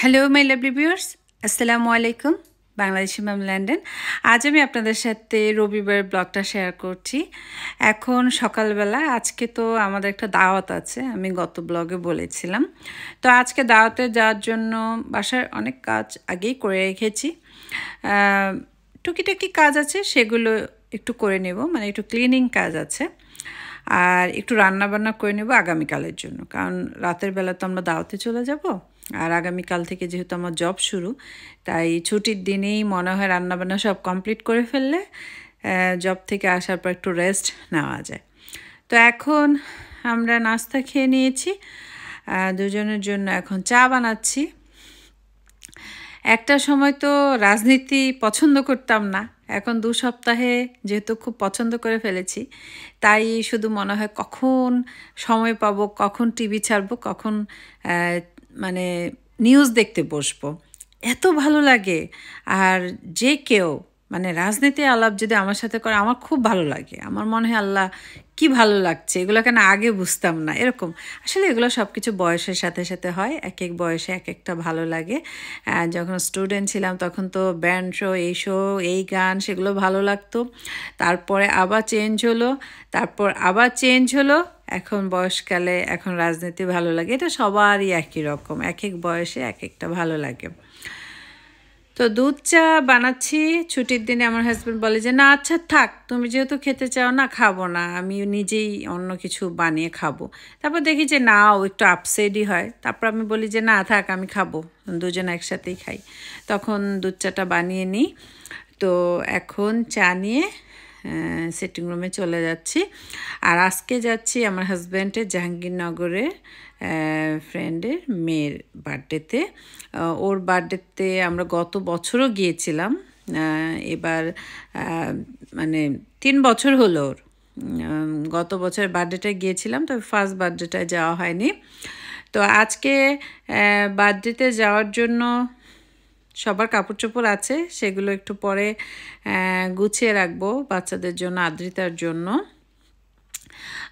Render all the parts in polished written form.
Hello my lovely viewers, আসসালামু আলাইকুম। Bangladeshi ma'am London. আজ আমি আপনাদের সাথে রবিবার ব্লগটা শেয়ার করছি। এখন সকালবেলা, আজকে তো আমাদের একটা দাওয়াত আছে, আমি গত ব্লগে বলেছিলাম। তো আজকে দাওয়াতে যাওয়ার জন্য বাসার অনেক কাজ আগেই করে রেখেছি। টুকিটাকি কাজ আছে, সেগুলো একটু করে নেব, মানে একটু ক্লিনিং কাজ আছে, আর একটু রান্নাবান্না করে নেব আগামীকালের জন্য, কারণ রাতের বেলা তো আমরা দাওয়াতে চলে যাব। আর আগামীকাল থেকে যেহেতু আমার জব শুরু, তাই ছুটির দিনেই মনে হয় রান্নাবান্না সব কমপ্লিট করে ফেললে জব থেকে আসার পর একটু রেস্ট নেওয়া যায়। তো এখন আমরা নাস্তা খেয়ে নিয়েছি, দুজনের জন্য এখন চা বানাচ্ছি। একটা সময় তো রাজনীতি পছন্দ করতাম না, এখন 2 সপ্তাহে যেহেতু খুব পছন্দ করে ফেলেছি, তাই শুধু মনে হয় কখন সময় পাবো, কখন টিভি ছাড়বো, কখন মানে নিউজ দেখতে বসবো, এত ভালো লাগে। আর যে কেউ মানে রাজনীতি আলাপ যদি আমার সাথে করে, আমার খুব ভালো লাগে। আমার মনে হয় আল্লাহ কি ভালো লাগছে, এগুলো কেন আগে বুঝতাম না, এরকম। আসলে এগুলো সব কিছু বয়সের সাথে সাথে হয়, এক এক বয়সে এক একটা ভালো লাগে। যখন স্টুডেন্ট ছিলাম তখন তো ব্যান্ড শো, এই শো, এই গান, সেগুলো ভালো লাগতো। তারপরে আবার চেঞ্জ হলো, তারপর আবার চেঞ্জ হলো, এখন বয়সকালে এখন রাজনীতি ভালো লাগে। এটা সবারই একই রকম, এক এক বয়সে এক একটা ভালো লাগে। তো দুধ চা বানাচ্ছি ছুটির দিনে। আমার হাজব্যান্ড বলে যে না, আচ্ছা থাক, তুমি যেহেতু খেতে চাও না, খাবো না, আমি নিজেই অন্য কিছু বানিয়ে খাবো। তারপর দেখি যে না, ও একটু আপসেটই হয়। তারপর আমি বলি যে না থাক, আমি খাবো, দুজন একসাথেই খাই। তখন দুধ চাটা বানিয়ে নিই। তো এখন চা নিয়ে সিটিং রুমে চলে যাচ্ছি। আর আজকে যাচ্ছি আমার হাজব্যান্ডের জাহাঙ্গীরনগরে ফ্রেন্ডের মেয়ের বার্থডেতে। ওর বার্থডেতে আমরা গত বছরও গিয়েছিলাম, এবার মানে 3 বছর হলো ওর। গত বছর বার্থডেটায় গিয়েছিলাম, তবে ফার্স্ট বার্থডেটায় যাওয়া হয়নি। তো আজকে বার্থডেতে যাওয়ার জন্য সবার কাপড় চোপড় আছে, সেগুলো একটু পরে গুছিয়ে রাখবো বাচ্চাদের জন্য, আদ্রিতার জন্য।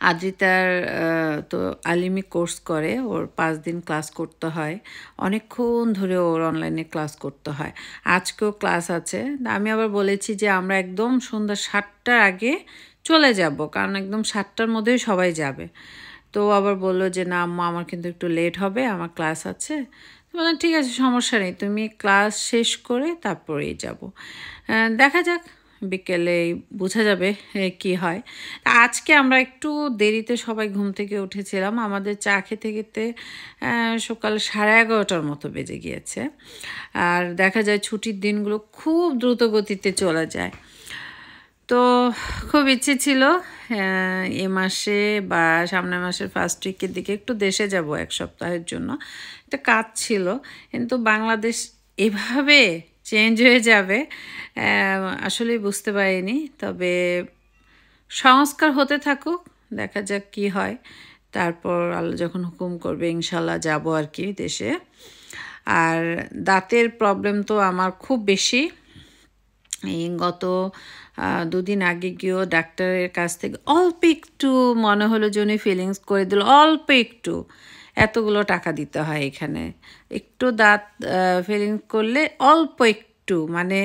আদ্রিতার তো আলিমি কোর্স করে, ওর 5 দিন ক্লাস করতে হয়, অনেকক্ষণ ধরে ওর অনলাইনে ক্লাস করতে হয়। আজকেও ক্লাস আছে। আমি আবার বলেছি যে আমরা একদম সন্ধ্যা 7টার আগে চলে যাব, কারণ একদম 7টার মধ্যেই সবাই যাবে। তো আবার বললো যে না আম্মা, আমার কিন্তু একটু লেট হবে, আমার ক্লাস আছে। বললাম ঠিক আছে, সমস্যা নেই, তুমি ক্লাস শেষ করে তারপরেই যাব। দেখা যাক, বিকেলে বোঝা যাবে কি হয়। আজকে আমরা একটু দেরিতে সবাই ঘুম থেকে উঠেছিলাম, আমাদের চা খেতে খেতে সকাল 11:30টার মতো বেজে গিয়েছে। আর দেখা যায় ছুটির দিনগুলো খুব দ্রুত গতিতে চলে যায়। তো খুব ইচ্ছে ছিল এ মাসে বা সামনের মাসের ফার্স্ট উইকের দিকে একটু দেশে যাব 1 সপ্তাহের জন্য। একটা কাজ ছিল, কিন্তু বাংলাদেশ এভাবে চেঞ্জ হয়ে যাবে আসলেই বুঝতে পারিনি। তবে সংস্কার হতে থাকুক, দেখা যাক কি হয়। তারপর আল্লাহ যখন হুকুম করবে ইনশাল্লাহ যাব আর কি দেশে। আর দাঁতের প্রবলেম তো আমার খুব বেশি। এই গত 2 দিন আগে গিয়েও ডাক্তারের কাছ থেকে অল্প একটু মনে হলো যে উনি ফিলিংস করে দিল, অল্প একটু। এতগুলো টাকা দিতে হয় এখানে, একটু দাঁত ফিলিংস করলে অল্প একটু, মানে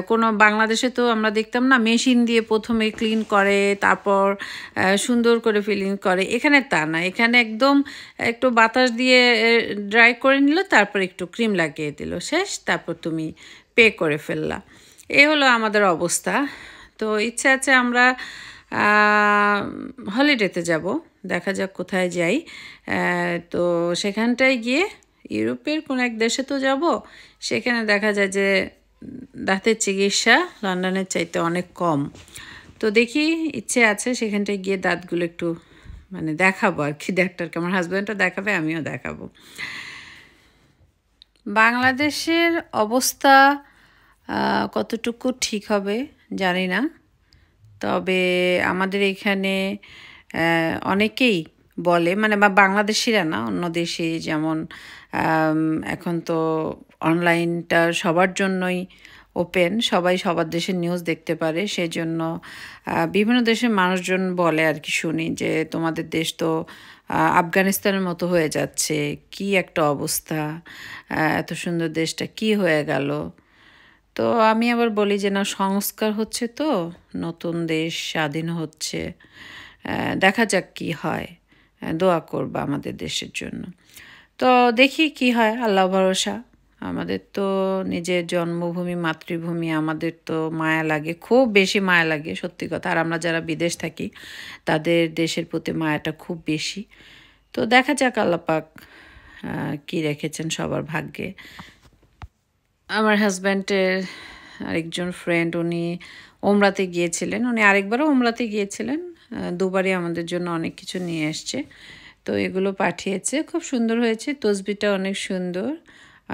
কোনো বাংলাদেশে তো আমরা দেখতাম না, মেশিন দিয়ে প্রথমে ক্লিন করে, তারপর সুন্দর করে ফিলিং করে। এখানে তা না, এখানে একদম একটু বাতাস দিয়ে ড্রাই করে নিল, তারপর একটু ক্রিম লাগিয়ে দিল, শেষ। তারপর তুমি পে করে ফেললা। এই হলো আমাদের অবস্থা। তো ইচ্ছা আছে আমরা হলিডেতে যাব, দেখা যাক কোথায় যাই। তো সেখানটায় গিয়ে ইউরোপের কোনো এক দেশে তো যাব, সেখানে দেখা যায় যে দাঁতের চিকিৎসা লন্ডনের চাইতে অনেক কম। তো দেখি, ইচ্ছে আছে সেখানটায় গিয়ে দাঁতগুলো একটু মানে দেখাবো আর কি ডাক্তারকে। আমার হাজব্যান্ডও দেখাবে, আমিও দেখাবো। বাংলাদেশের অবস্থা কতটুকু ঠিক হবে জানি না, তবে আমাদের এখানে অনেকেই বলে, মানে বা বাংলাদেশিরা না, অন্য দেশে যেমন এখন তো অনলাইনটা সবার জন্যই ওপেন, সবাই সবার দেশের নিউজ দেখতে পারে। সেজন্য বিভিন্ন দেশের মানুষজন বলে আর কি, শুনি যে তোমাদের দেশ তো আফগানিস্তানের মতো হয়ে যাচ্ছে, কি একটা অবস্থা, এত সুন্দর দেশটা কি হয়ে গেল। তো আমি আবার বলি যে না, সংস্কার হচ্ছে তো, নতুন দেশ স্বাধীন হচ্ছে, দেখা যাক কি হয়, দোয়া করবা আমাদের দেশের জন্য। তো দেখি কি হয়, আল্লাহ ভরসা। আমাদের তো নিজের জন্মভূমি মাতৃভূমি, আমাদের তো মায়া লাগে, খুব বেশি মায়া লাগে সত্যি কথা। আর আমরা যারা বিদেশ থাকি তাদের দেশের প্রতি মায়াটা খুব বেশি। তো দেখা যাক আল্লাহ পাক কী রেখেছেন সবার ভাগ্যে। আমার হাজব্যান্ডের আরেকজন ফ্রেন্ড, উনি ওমরাতে গিয়েছিলেন, উনি আরেকবারও ওমরাতে গিয়েছিলেন, দুবারই আমাদের জন্য অনেক কিছু নিয়ে এসছে। তো এগুলো পাঠিয়েছে, খুব সুন্দর হয়েছে, তসবিটা অনেক সুন্দর,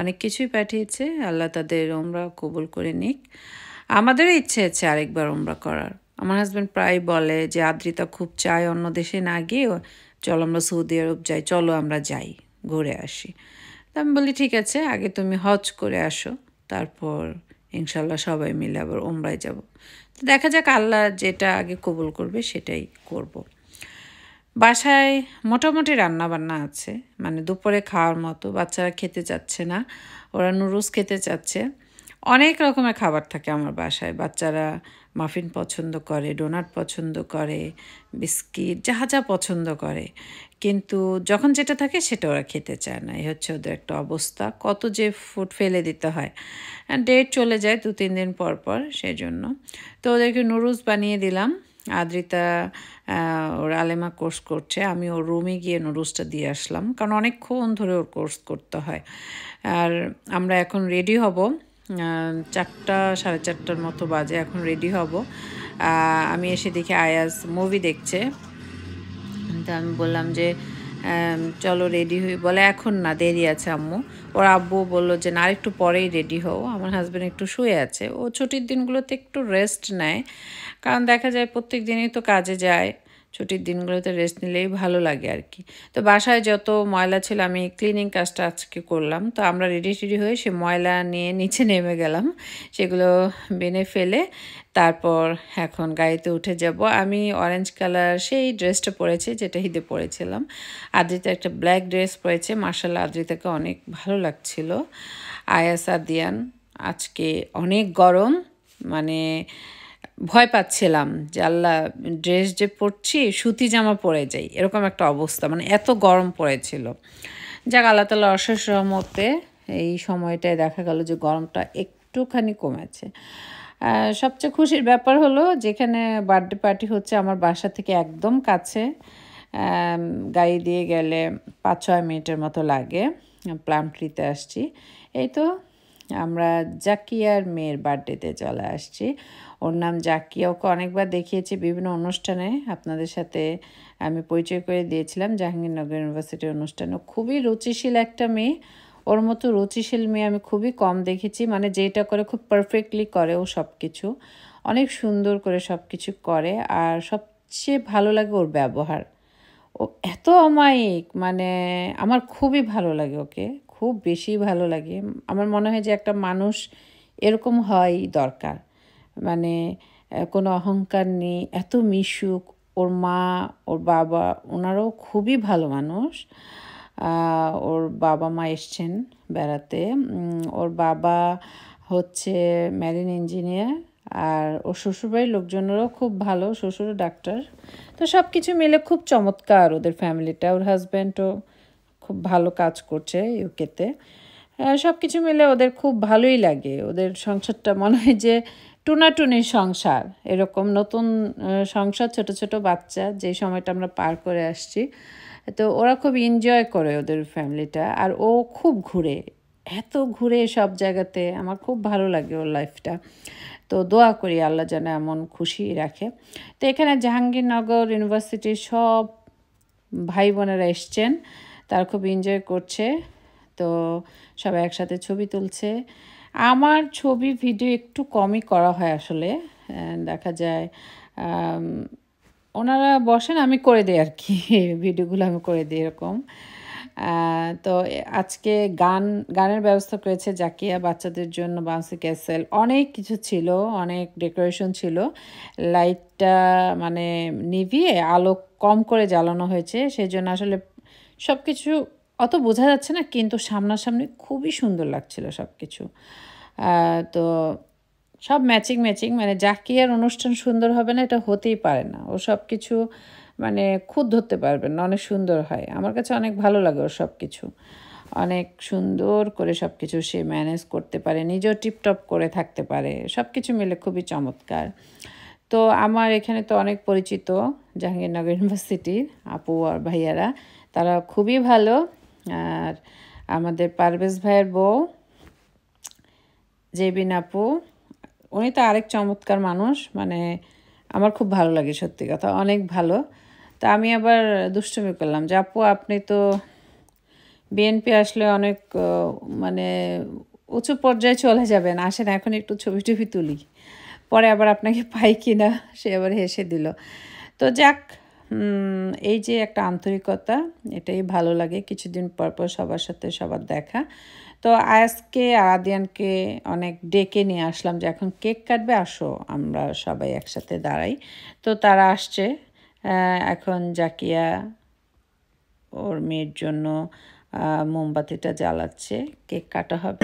অনেক কিছুই পাঠিয়েছে। আল্লাহ তাদের ওমরা কবুল করে নিক। আমাদেরও ইচ্ছে আছে আরেকবার ওমরা করার। আমার হাজব্যান্ড প্রায় বলে যে আদ্রিতা খুব চায় অন্য দেশে না গিয়ে চলো আমরা সৌদি আরব যাই, চলো আমরা যাই ঘুরে আসি। তো আমি বলি ঠিক আছে, আগে তুমি হজ করে আসো, তারপর ইনশাল্লাহ সবাই মিলে আবার ওমরায় যাব। তো দেখা যাক আল্লাহ যেটা আগে কবুল করবে সেটাই করব। বাসায় মোটামুটি রান্না বান্না আছে, মানে দুপুরে খাওয়ার মতো। বাচ্চারা খেতে চাচ্ছে না, ওরা নুডলস খেতে চাচ্ছে। অনেক রকমের খাবার থাকে আমার বাসায়। বাচ্চারা মাফিন পছন্দ করে, ডোনাট পছন্দ করে, বিস্কিট, যা যা পছন্দ করে, কিন্তু যখন যেটা থাকে সেটা ওরা খেতে চায় না। এই হচ্ছে ওদের একটা অবস্থা। কত যে ফুড ফেলে দিতে হয়, ডেট চলে যায় 2-3 দিন পর পর, সেই জন্য। তো ওদেরকে নুডলস বানিয়ে দিলাম। আদ্রিতা ওর আলেমা কোর্স করছে, আমি ওর রুমে গিয়ে নুডলসটা দিয়ে আসলাম, কারণ অনেকক্ষণ ধরে ওর কোর্স করতে হয়। আর আমরা এখন রেডি হব, 4টা 4:30টার মতো বাজে, এখন রেডি হব। আমি এসে দেখি আয়াজ মুভি দেখছে। তো আমি বললাম যে চলো রেডি হই, বলে এখন না, দেরি আছে আম্মু। ওর আব্বু বললো যে না, আরেকটু পরেই রেডি হও। আমার হাজব্যান্ড একটু শুয়ে আছে, ও ছুটির দিনগুলোতে একটু রেস্ট নেয়, কারণ দেখা যায় প্রত্যেক দিনই তো কাজে যায়, ছুটির দিনগুলোতে রেস্ট নিলেই ভালো লাগে আর কি। তো বাসায় যত ময়লা ছিল, আমি ক্লিনিং কাজটা আজকে করলাম। তো আমরা রেডি টেডি হয়ে সে ময়লা নিয়ে নিচে নেমে গেলাম, সেগুলো বেনে ফেলে তারপর এখন গাড়িতে উঠে যাব। আমি অরেঞ্জ কালার সেই ড্রেসটা পরেছি যেটা ঈদে পরেছিলাম। আদ্রিতা একটা ব্ল্যাক ড্রেস পরেছে, মার্শাল্লাহ আদ্রিতাকে অনেক ভালো লাগছিল। আয়াস আদিয়ান, আজকে অনেক গরম, মানে ভয় পাচ্ছিলাম যে আল্লাহ, ড্রেস যে পরছি সুতি জামা পরে যাই, এরকম একটা অবস্থা, মানে এত গরম পড়েছিল। যাক, আল্লাহ তাআলা অশেষ রহমতে এই সময়টায় দেখা গেল যে গরমটা একটুখানি কমেছে। সবচেয়ে খুশির ব্যাপার হলো, যেখানে বার্থডে পার্টি হচ্ছে আমার বাসা থেকে একদম কাছে, গাড়ি দিয়ে গেলে 5-6 মিনিটের মতো লাগে। প্লাম ট্রিতে আসছি, এই তো আমরা জাকিয়ার মেয়ের বার্থডেতে চলে আসছি। ওর নাম জাকিয়া, ওকে অনেকবার দেখিয়েছি বিভিন্ন অনুষ্ঠানে, আপনাদের সাথে আমি পরিচয় করে দিয়েছিলাম জাহাঙ্গীরনগর ইউনিভার্সিটির অনুষ্ঠানে। খুবই রুচিশীল একটা মেয়ে, ওর মতো রুচিশীল মেয়ে আমি খুবই কম দেখেছি, মানে যেটা করে খুব পারফেক্টলি করে ও সব কিছু, অনেক সুন্দর করে সব কিছু করে। আর সবচেয়ে ভালো লাগে ওর ব্যবহার, ও এত অমায়িক, মানে আমার খুবই ভালো লাগে ওকে, খুব বেশি ভালো লাগে। আমার মনে হয় যে একটা মানুষ এরকম হওয়াই দরকার, মানে কোনো অহংকার নেই, এত মিশুক। ওর মা, ওর বাবা, ওনারাও খুবই ভালো মানুষ। ওর বাবা মা এসছেন বেড়াতে। ওর বাবা হচ্ছে মেরিন ইঞ্জিনিয়ার, আর ওর শ্বশুরবাড়ির লোকজনেরও খুব ভালো, শ্বশুরও ডাক্তার। তো সব কিছু মিলে খুব চমৎকার ওদের ফ্যামিলিটা। ওর হাজব্যান্ডও খুব ভালো কাজ করছে ইউকেতে। সব কিছু মিলে ওদের খুব ভালোই লাগে। ওদের সংসারটা মনে হয় যে টুনাটুনির সংসার, এরকম নতুন সংসার, ছোট ছোট বাচ্চা, যে সময়টা আমরা পার করে আসছি। তো ওরা খুব এনজয় করে ওদের ফ্যামিলিটা। আর ও খুব ঘুরে, এত ঘুরে সব জায়গাতে, আমার খুব ভালো লাগে ওর লাইফটা। তো দোয়া করি আল্লাহ যেন এমন খুশি রাখে। তো এখানে জাহাঙ্গীরনগর ইউনিভার্সিটির সব ভাই বোনেরা এসছেন, তারা খুব এনজয় করছে। তো সবাই একসাথে ছবি তুলছে। আমার ছবি ভিডিও একটু কমই করা হয় আসলে, দেখা যায় ওনারা বসেন, আমি করে দিই আর কি, ভিডিওগুলো আমি করে দিই এরকম। তো আজকে গানের ব্যবস্থা করেছে জাকিয়া, বাচ্চাদের জন্য বাউন্সি ক্যাসেল, অনেক কিছু ছিল, অনেক ডেকোরেশন ছিল। লাইটটা মানে নিভিয়ে আলো কম করে জ্বালানো হয়েছে, সেই জন্য আসলে সব কিছু অত বোঝা যাচ্ছে না, কিন্তু সামনাসামনি খুবই সুন্দর লাগছিল সব কিছু। তো সব ম্যাচিং মানে জাকিয়ার অনুষ্ঠান সুন্দর হবে না এটা হতেই পারে না। ও সব কিছু মানে খুদ ধরতে পারবেন না, অনেক সুন্দর হয়। আমার কাছে অনেক ভালো লাগে ওর সব কিছু, অনেক সুন্দর করে সব কিছু সে ম্যানেজ করতে পারে, নিজেও টিপটপ করে থাকতে পারে, সব কিছু মিলে খুবই চমৎকার। তো আমার এখানে তো অনেক পরিচিত জাহাঙ্গীরনগর ইউনিভার্সিটির আপু আর ভাইয়ারা, তারা খুবই ভালো। আর আমাদের পারভেজ ভাইয়ের বউ জেবিন আপু, উনি তো আরেক চমৎকার মানুষ, মানে আমার খুব ভালো লাগে, সত্যি কথা অনেক ভালো। তা আমি আবার দুষ্টুমি করলাম যে আপু আপনি তো বিএনপি আসলে অনেক মানে উঁচু পর্যায়ে চলে যাবেন, আসেন এখন একটু ছবি টবি তুলি, পরে আবার আপনাকে পাই কি না। সে আবার হেসে দিল। তো যাক, এই যে একটা আন্তরিকতা, এটাই ভালো লাগে, কিছুদিন পর পর সবার সাথে সবার দেখা। তো আজকে আরাদিয়ানকে অনেক ডেকে নিয়ে আসলাম যে এখন কেক কাটবে, আসো আমরা সবাই একসাথে দাঁড়াই। তো তারা আসছে, এখন জাকিয়া ওর মেয়ের জন্য মোমবাতিটা জ্বালাচ্ছে, কেক কাটা হবে।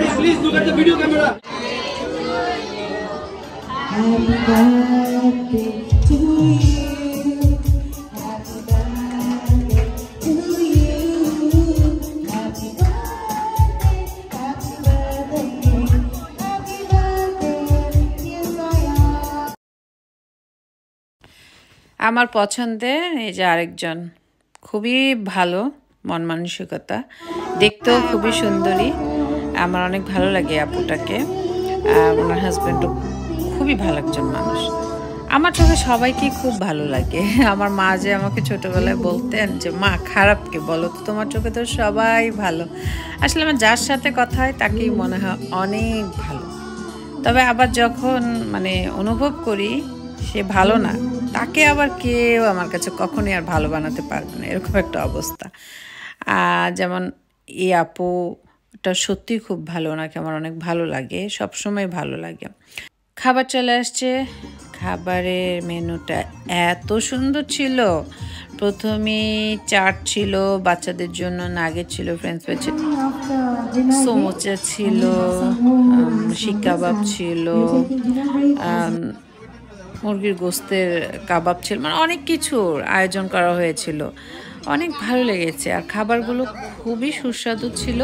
আমার পছন্দের এই যে আরেকজন, খুবই ভালো মন মানসিকতা, দেখতেও খুবই সুন্দরী, আমার অনেক ভালো লাগে আপুটাকে। আর ওনার হাজব্যান্ডও খুবই ভালো একজন মানুষ, আমার চোখে সবাইকে খুব ভালো লাগে। আমার মা যে আমাকে ছোটোবেলায় বলতেন যে মা খারাপ কে বলো তো, তোমার চোখে তো সবাই ভালো। আসলে আমার যার সাথে কথা হয় তাকেই মনে হয় অনেক ভালো, তবে আবার যখন মানে অনুভব করি সে ভালো না, তাকে আবার কেউ আমার কাছে কখনোই আর ভালো বানাতে পারবে না, এরকম একটা অবস্থা। যেমন এই আপুটা সত্যি খুব ভালো, ওনাকে আমার অনেক ভালো লাগে, সবসময় ভালো লাগে। খাবার চলে আসছে, খাবারের মেনুটা এত সুন্দর ছিল। প্রথমে চাট ছিল বাচ্চাদের জন্য, নাগেট ছিল, ফ্রেঞ্চ ফ্রাই ছিল, সমোসা ছিল, শিক কাবাব ছিল, মুরগির গোস্তের কাবাব ছিল, মানে অনেক কিছুর আয়োজন করা হয়েছিল, অনেক ভালো লেগেছে। আর খাবারগুলো খুবই সুস্বাদু ছিল।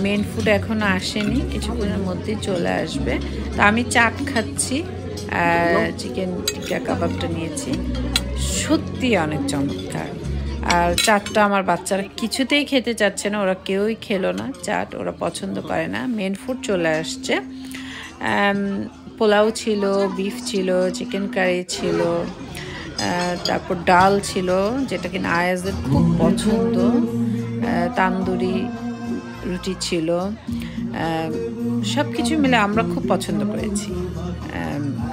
মেন ফুড এখনও আসেনি, কিছুক্ষণের মধ্যেই চলে আসবে। তো আমি চাট খাচ্ছি, চিকেন টিক্কা কাবাবটা নিয়েছি, সত্যি অনেক চমৎকার। আর চাটটা আমার বাচ্চারা কিছুতেই খেতে চাচ্ছে না, ওরা কেউই খেলো না চাট, ওরা পছন্দ করে না। মেন ফুড চলে আসছে, পোলাও ছিল, বিফ ছিল, চিকেন কারি ছিল, তারপর ডাল ছিল যেটা কিনা আয়াজদের খুব পছন্দ, তান্দুরি রুটি ছিল, সব কিছু মিলে আমরা খুব পছন্দ করেছি,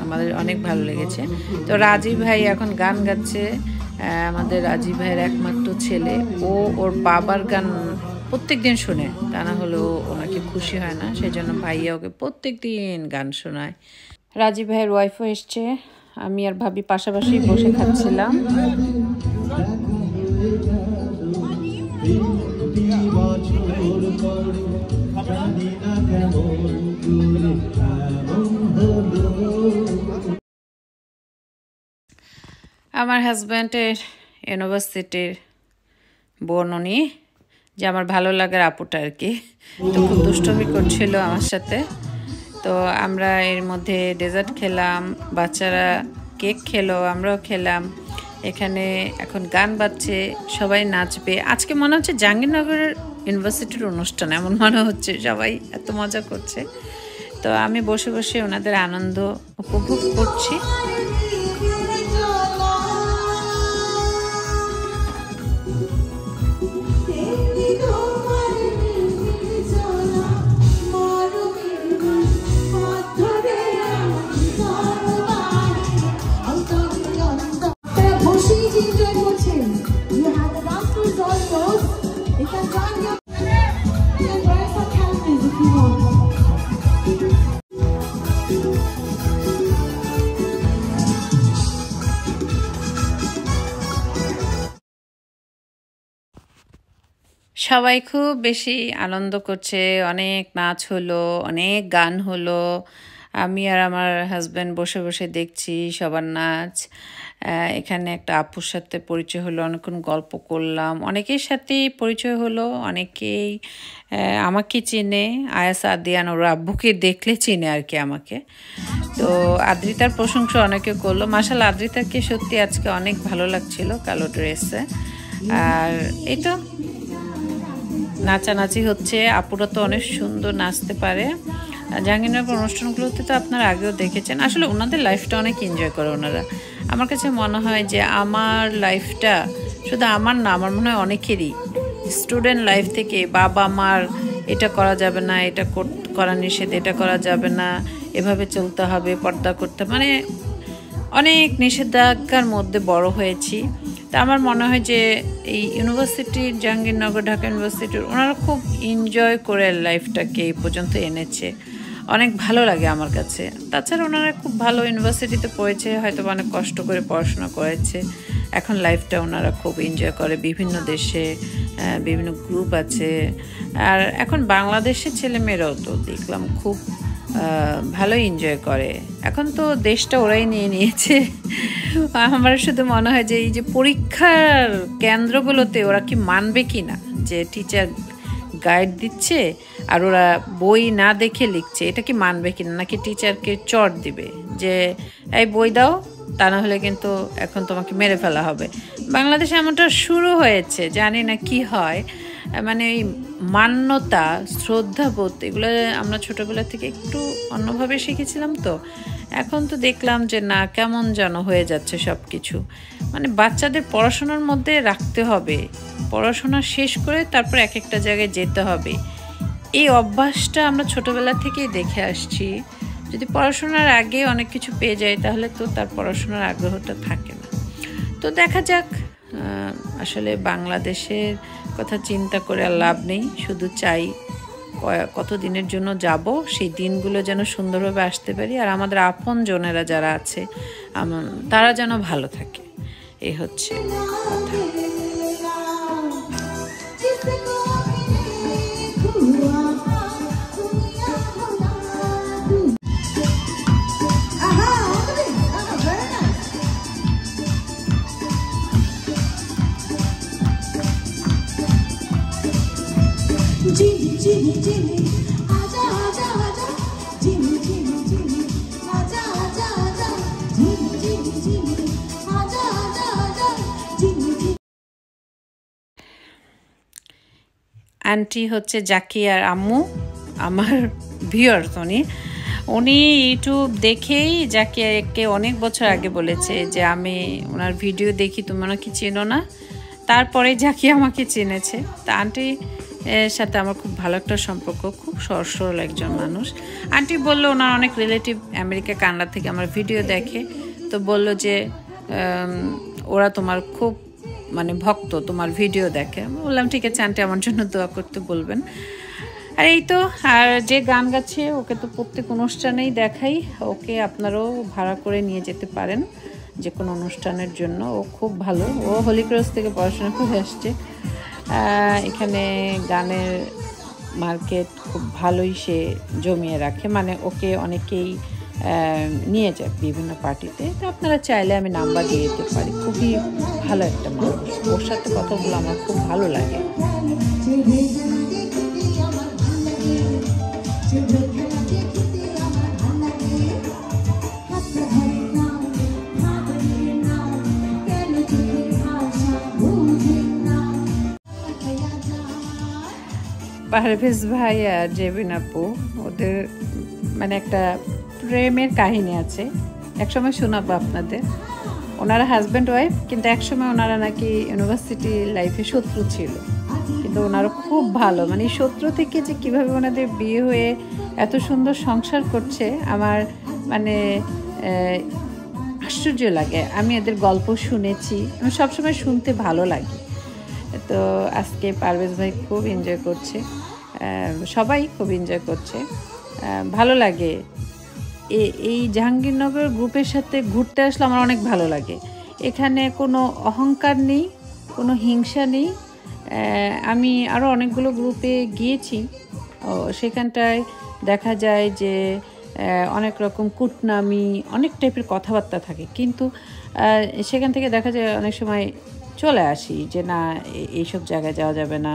আমাদের অনেক ভালো লেগেছে। তো রাজীব ভাই এখন গান গাচ্ছে, আমাদের রাজীব ভাইয়ের একমাত্র ছেলে, ও ওর বাবার গান প্রত্যেক দিন শোনে, তা না হলেও ওনাকে খুশি হয় না, সেই জন্য ভাইয়া ওকে প্রত্যেক দিন গান শোনায়। রাজীব ভাইয়ের ওয়াইফও এসছে, আমি আর ভাবি পাশাপাশি বসে খাচ্ছিলাম। আমার হাজব্যান্ডের ইউনিভার্সিটির বোননি, যে আমার ভালো লাগার আপুটা আর কি, তো খুব দুষ্টমি করছিল আমার সাথে। তো আমরা এর মধ্যে ডেজার্ট খেলাম, বাচ্চারা কেক খেলো, আমরাও খেলাম। এখানে এখন গান বাজছে, সবাই নাচবে। আজকে মনে হচ্ছে জাহাঙ্গীরনগরের ইউনিভার্সিটির অনুষ্ঠান, এমন মনে হচ্ছে, সবাই এত মজা করছে। তো আমি বসে বসে ওনাদের আনন্দ উপভোগ করছি। সবাই খুব বেশি আনন্দ করছে, অনেক নাচ হলো, অনেক গান হলো। আমি আর আমার হাজব্যান্ড বসে বসে দেখছি সবার নাচ। এখানে একটা আপুর সাথে পরিচয় হলো, অনেকক্ষণ গল্প করলাম, অনেকের সাথেই পরিচয় হলো, অনেকেই আমাকে চিনে, আয়াস আদিয়ান ওর আব্বুকে দেখলে চিনে আর কি আমাকে। তো আদ্রিতার প্রশংসা অনেকে করলো, মাশাআল্লাহ আদ্রিতাকে সত্যি আজকে অনেক ভালো লাগছিল কালো ড্রেসে। আর এই তো নাচানাচি হচ্ছে, আপুরা তো অনেক সুন্দর নাচতে পারে। জাহাঙ্গীরনগর অনুষ্ঠানগুলোতে তো আপনারা আগেও দেখেছেন, আসলে ওনাদের লাইফটা অনেক এনজয় করে ওনারা। আমার কাছে মনে হয় যে আমার লাইফটা শুধু আমার না, আমার মনে হয় অনেকেরই স্টুডেন্ট লাইফ থেকে বাবা মার এটা করা যাবে না, এটা করা নিষেধ, এটা করা যাবে না, এভাবে চলতে হবে, পর্দা করতে, মানে অনেক নিষেধাজ্ঞার মধ্যে বড় হয়েছি। তা আমার মনে হয় যে এই ইউনিভার্সিটির জাহাঙ্গীরনগর ঢাকা ইউনিভার্সিটির ওনারা খুব এনজয় করে লাইফটাকে এই পর্যন্ত এনেছে, অনেক ভালো লাগে আমার কাছে। তাছাড়া ওনারা খুব ভালো ইউনিভার্সিটিতে পড়েছে, হয়তো অনেক কষ্ট করে পড়াশোনা করেছে, এখন লাইফটা ওনারা খুব এনজয় করে। বিভিন্ন দেশে বিভিন্ন গ্রুপ আছে, আর এখন বাংলাদেশের ছেলেমেয়েরাও তো দেখলাম খুব ভালোই এনজয় করে। এখন তো দেশটা ওরাই নিয়ে নিয়েছে। আমার শুধু মনে হয় যে এই যে পরীক্ষার কেন্দ্রগুলোতে ওরা কি মানবে কি না, যে টিচার গাইড দিচ্ছে আর ওরা বই না দেখে লিখছে, এটা কি মানবে কিনা, নাকি টিচারকে চট দিবে যে এই বই দাও, তা না হলে কিন্তু এখন তোমাকে মেরে ফেলা হবে। বাংলাদেশে এমনটা শুরু হয়েছে, জানি না কি হয়। মানে এই মান্যতা, শ্রদ্ধাবোধ, এগুলো আমরা ছোটোবেলা থেকে একটু অন্যভাবে শিখেছিলাম, তো এখন তো দেখলাম যে না, কেমন যেন হয়ে যাচ্ছে সব কিছু। মানে বাচ্চাদের পড়াশোনার মধ্যে রাখতে হবে, পড়াশোনা শেষ করে তারপর এক একটা জায়গায় যেতে হবে, এই অভ্যাসটা আমরা ছোটোবেলা থেকেই দেখে আসছি। যদি পড়াশোনার আগে অনেক কিছু পেয়ে যায় তাহলে তো তার পড়াশোনার আগ্রহটা থাকে না। তো দেখা যাক, আসলে বাংলাদেশের কথা চিন্তা করে আর লাভ নেই, শুধু চাই কত দিনের জন্য যাব, সেই দিনগুলো যেন সুন্দরভাবে আসতে পারি, আর আমাদের আপন জনেরা যারা আছে তারা যেন ভালো থাকে, এই হচ্ছে কথা। Jimmy, Jimmy, Jimmy, aja, aja, aja. Jimmy, Jimmy, Jimmy, aja, aja, aja. Jimmy, Jimmy, Jimmy, aja, aja, aja. Jimmy, Jimmy. Aunty হচ্ছে জাকিয়ার আম্মু, আমার ভিউয়ার্স। উনি ইউটিউব দেখেই জাকিয়াকে অনেক বছর আগে বলেছে যে আমি ওনার ভিডিও দেখি, তুমি ওনাকে চেনো না। তারপরে জাকিয়া আমাকে চিনেছে। তা আন্টি এর সাথে আমার খুব ভালো একটা সম্পর্ক, খুব সরল একজন মানুষ। আন্টি বললো ওনার অনেক রিলেটিভ আমেরিকা কানাডা থেকে আমার ভিডিও দেখে, তো বলল যে ওরা তোমার খুব মানে ভক্ত, তোমার ভিডিও দেখে। আমি বললাম ঠিক আছে আন্টি, আমার জন্য দোয়া করতে বলবেন। আর এই তো, আর যে গান গাচ্ছে ওকে তো প্রত্যেক অনুষ্ঠানেই দেখাই, ওকে আপনারাও ভাড়া করে নিয়ে যেতে পারেন যে কোনো অনুষ্ঠানের জন্য। ও খুব ভালো, ও হলিক্রস থেকে পড়াশোনা করে আসছে। এখানে গানের মার্কেট খুব ভালোই সে জমিয়ে রাখে, মানে ওকে অনেকেই নিয়ে যায় বিভিন্ন পার্টিতে। তো আপনারা চাইলে আমি নাম্বার দিয়ে দিতে পারি, খুবই ভালো একটা মানুষ, ওর সাথে কথা বলে আমার খুব ভালো লাগে। পারভেজ ভাই আর জেবিন আপু, ওদের মানে একটা প্রেমের কাহিনী আছে, একসময় শোনাবো আপনাদের। ওনারা হাজব্যান্ড ওয়াইফ, কিন্তু একসময় ওনারা নাকি ইউনিভার্সিটি লাইফে শত্রু ছিল, কিন্তু ওনারা খুব ভালো। মানে শত্রু থেকে যে কীভাবে ওনাদের বিয়ে হয়ে এত সুন্দর সংসার করছে, আমার মানে আশ্চর্য লাগে। আমি এদের গল্প শুনেছি, আমি সবসময় শুনতে ভালো লাগে। তো আজকে পারভেজ ভাই খুব এনজয় করছে, সবাই খুব এনজয় করছে, ভালো লাগে। এই জাহাঙ্গীরনগর গ্রুপের সাথে ঘুরতে আসলে আমার অনেক ভালো লাগে। এখানে কোনো অহংকার নেই, কোনো হিংসা নেই, আমি আরও অনেকগুলো গ্রুপে গিয়েছি, সেখানটায় দেখা যায় যে অনেক রকম কুটনামি, অনেক টাইপের কথাবার্তা থাকে, কিন্তু সেখান থেকে দেখা যায় অনেক সময় চলে আসি যে না, এইসব জায়গায় যাওয়া যাবে না।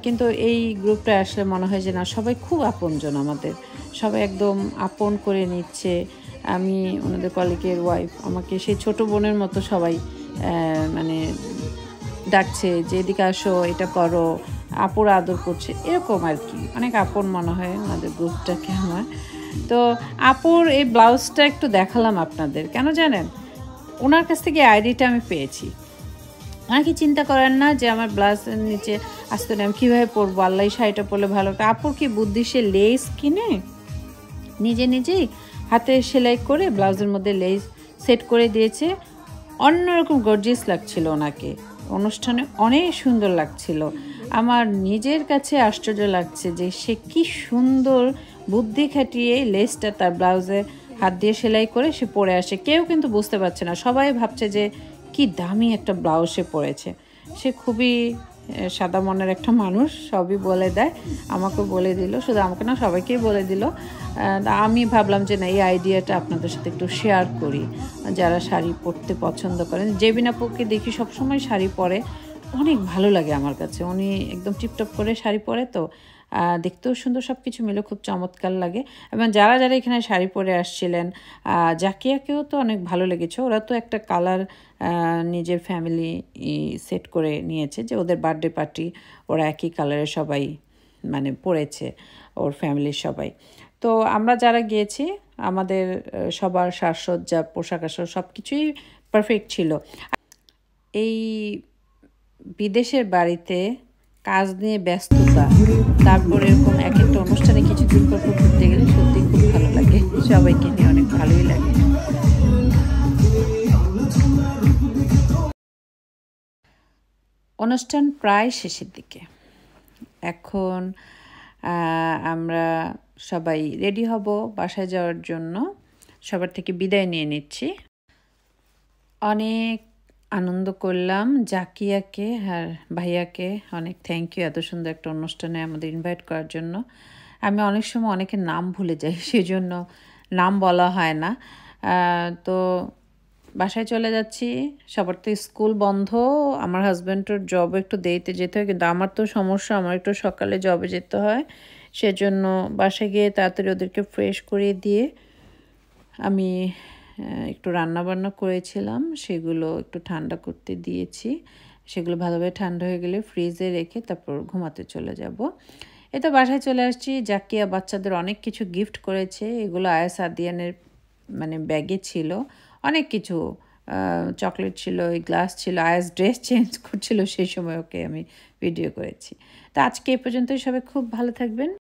কিন্তু এই গ্রুপটা আসলে মনে হয় যে না, সবাই খুব আপনজন, আমাদের সবাই একদম আপন করে নিচ্ছে। আমি ওনাদের কলিগের ওয়াইফ, আমাকে সেই ছোট বোনের মতো সবাই মানে ডাকছে যে এদিকে আসো, এটা করো, আপুরা আদর করছে, এরকম আর কি। অনেক আপন মনে হয় ওনাদের গ্রুপটাকে আমার। তো আপুর এই ব্লাউজটা একটু দেখালাম আপনাদের, কেন জানেন? ওনার কাছ থেকে আইডিটা আমি পেয়েছি। অনেকে চিন্তা করেন না যে আমার ব্লাউজের নিচে আসতে আমি কীভাবে পরবো, আল্লাহ শাড়িটা পরলে ভালো। আপুর কি বুদ্ধি, সে লেস কিনে নিজেই হাতে সেলাই করে ব্লাউজের মধ্যে লেস সেট করে দিয়েছে। অন্যরকম গর্জিয়াস লাগছিল ওনাকে, অনুষ্ঠানে অনেক সুন্দর লাগছিল। আমার নিজের কাছে আশ্চর্য লাগছে যে সে কি সুন্দর বুদ্ধি খাটিয়ে লেসটা তার ব্লাউজে হাত দিয়ে সেলাই করে সে পরে আসে। কেউ কিন্তু বুঝতে পারছে না, সবাই ভাবছে যে কি দামি একটা ব্লাউজ সে পরেছে। সে খুবই সাদা মনের একটা মানুষ, সবই বলে দেয়। আমাকে বলে দিল, শুধু আমাকে না, সবাইকেই বলে দিল। আমি ভাবলাম যে না, এই আইডিয়াটা আপনাদের সাথে একটু শেয়ার করি, যারা শাড়ি পরতে পছন্দ করেন। জেবিন আপুকে দেখি সবসময় শাড়ি পরে, অনেক ভালো লাগে আমার কাছে। উনি একদম টিপটপ করে শাড়ি পরে, তো দেখতেও সুন্দর, সব কিছু মিলে খুব চমৎকার লাগে। এবং যারা এখানে শাড়ি পরে আসছিলেন, জাকিয়াকেও তো অনেক ভালো লেগেছে। ওরা তো একটা কালার নিজের ফ্যামিলি সেট করে নিয়েছে, যে ওদের বার্থডে পার্টি ওরা একই কালারের সবাই মানে পরেছে, ওর ফ্যামিলির সবাই। তো আমরা যারা গিয়েছি, আমাদের সবার সাজসজ্জা, পোশাক আশাক সব কিছুই পারফেক্ট ছিল। এই বিদেশের বাড়িতে কাজ নিয়ে ব্যস্ততা, তারপর এরকম এক একটা অনুষ্ঠানে কিছুদিন পর ঘুরতে গেলে সত্যি খুব ভালো লাগে, সবাইকে নিয়ে অনেক ভালোই লাগে। অনুষ্ঠান প্রায় শেষের দিকে, এখন আমরা সবাই রেডি হব বাসায় যাওয়ার জন্য। সবার থেকে বিদায় নিয়ে নিচ্ছি। অনেক আনন্দ করলাম। জাকিয়াকে আর ভাইয়াকে অনেক থ্যাংক ইউ, এত সুন্দর একটা অনুষ্ঠানে আমাদের ইনভাইট করার জন্য। আমি অনেক সময় অনেকের নাম ভুলে যাই, সেজন্য নাম বলা হয় না। তো বাসায় চলে যাচ্ছি। সবার তো স্কুল বন্ধ, আমার হাজব্যান্ডের জব একটু দেরিতে যেতে হয়, কিন্তু আমার তো সমস্যা, আমার একটু সকালে জবে যেতে হয়। সেজন্য বাসায় গিয়ে তাড়াতাড়ি ওদেরকে ফ্রেশ করে দিয়ে আমি একটু রান্নাবান্না করেছিলাম, সেগুলো একটু ঠান্ডা করতে দিয়েছি। সেগুলো ভালোভাবে ঠান্ডা হয়ে গেলে ফ্রিজে রেখে তারপর ঘুমাতে চলে যাব। তো বাসায় চলে আসছি। জাকিয়া বাচ্চাদের অনেক কিছু গিফট করেছে, এগুলো আয়াস আদিয়ানের মানে ব্যাগে ছিল অনেক কিছু। চকলেট ছিল, গ্লাস ছিল, আয়াস ড্রেস চেঞ্জ করছিল, সেই সময় ওকে আমি ভিডিও করেছি। তো আজকে এই পর্যন্তই, সবাই খুব ভালো থাকবেন।